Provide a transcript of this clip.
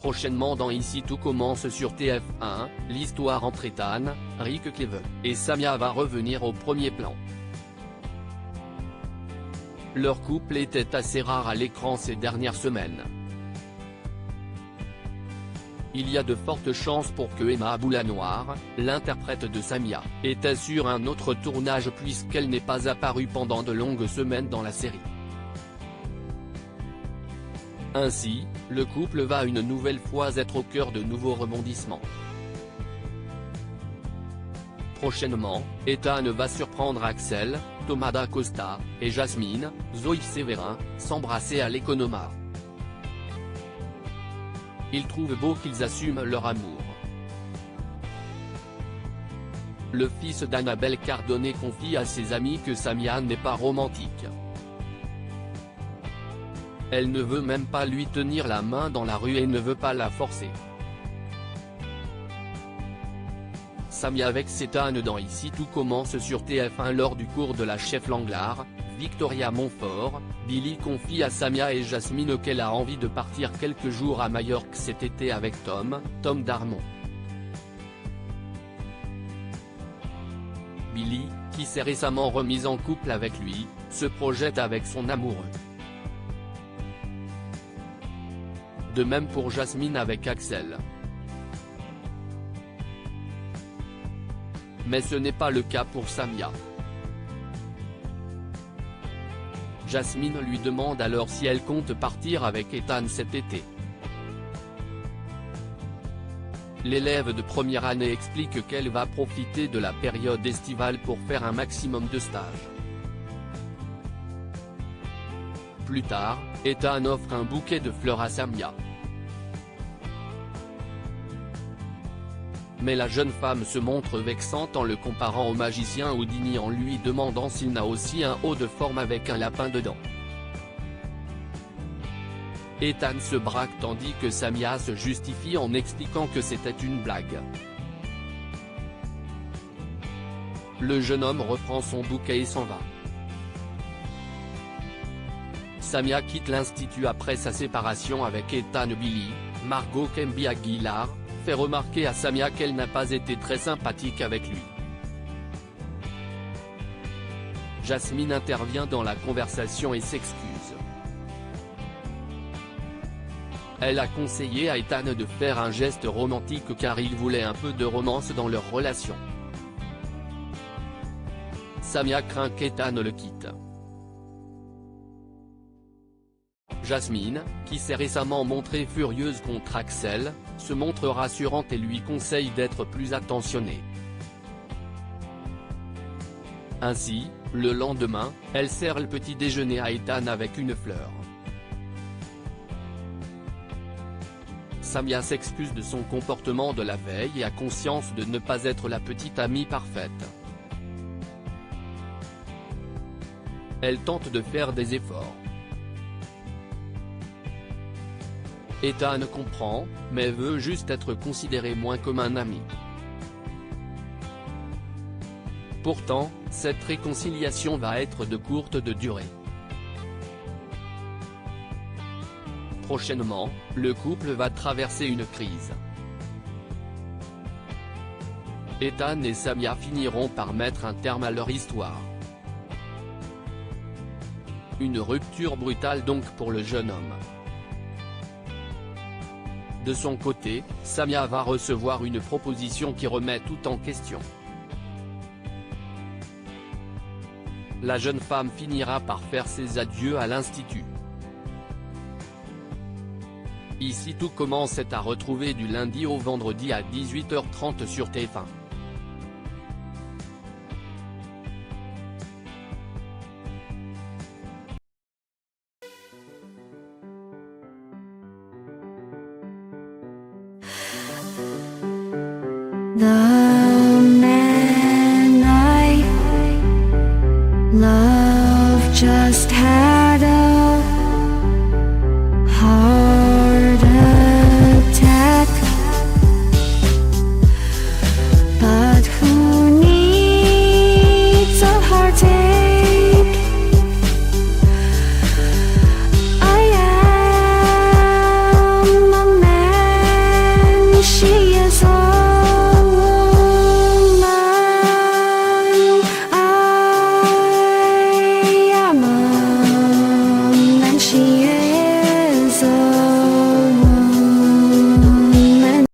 Prochainement dans Ici tout commence sur TF1, l'histoire entre Ethan, Rick Cleave et Samia va revenir au premier plan. Leur couple était assez rare à l'écran ces dernières semaines. Il y a de fortes chances pour que Emma Boulanoir, l'interprète de Samia, était sur un autre tournage puisqu'elle n'est pas apparue pendant de longues semaines dans la série. Ainsi, le couple va une nouvelle fois être au cœur de nouveaux rebondissements. Prochainement, Ethan va surprendre Axel, Thomas Dacosta, et Jasmine, Zoe Sévérin, s'embrasser à l'Economa. Il trouve beau qu'ils assument leur amour. Le fils d'Annabelle Cardone confie à ses amis que Samia n'est pas romantique. Elle ne veut même pas lui tenir la main dans la rue et ne veut pas la forcer. Samia avec Ethan dans Ici tout commence sur TF1 lors du cours de la chef Langlard, Victoria Montfort, Billy confie à Samia et Jasmine qu'elle a envie de partir quelques jours à Majorque cet été avec Tom Darmon. Billy, qui s'est récemment remise en couple avec lui, se projette avec son amoureux. De même pour Jasmine avec Axel. Mais ce n'est pas le cas pour Samia. Jasmine lui demande alors si elle compte partir avec Ethan cet été. L'élève de première année explique qu'elle va profiter de la période estivale pour faire un maximum de stages. Plus tard, Ethan offre un bouquet de fleurs à Samia. Mais la jeune femme se montre vexante en le comparant au magicien Houdini en lui demandant s'il n'a aussi un haut de forme avec un lapin dedans. Ethan se braque tandis que Samia se justifie en expliquant que c'était une blague. Le jeune homme reprend son bouquet et s'en va. Samia quitte l'institut après sa séparation avec Ethan. Billy, Margot Kemby Aguilar, fait remarquer à Samia qu'elle n'a pas été très sympathique avec lui. Jasmine intervient dans la conversation et s'excuse. Elle a conseillé à Ethan de faire un geste romantique car il voulait un peu de romance dans leur relation. Samia craint qu'Ethan le quitte. Jasmine, qui s'est récemment montrée furieuse contre Axel, se montre rassurante et lui conseille d'être plus attentionnée. Ainsi, le lendemain, elle sert le petit déjeuner à Ethan avec une fleur. Samia s'excuse de son comportement de la veille et a conscience de ne pas être la petite amie parfaite. Elle tente de faire des efforts. Ethan comprend, mais veut juste être considéré moins comme un ami. Pourtant, cette réconciliation va être de courte durée. Prochainement, le couple va traverser une crise. Ethan et Samia finiront par mettre un terme à leur histoire. Une rupture brutale donc pour le jeune homme. De son côté, Samia va recevoir une proposition qui remet tout en question. La jeune femme finira par faire ses adieux à l'institut. Ici tout commence est à retrouver du lundi au vendredi à 18h30 sur TF1. The man I love just had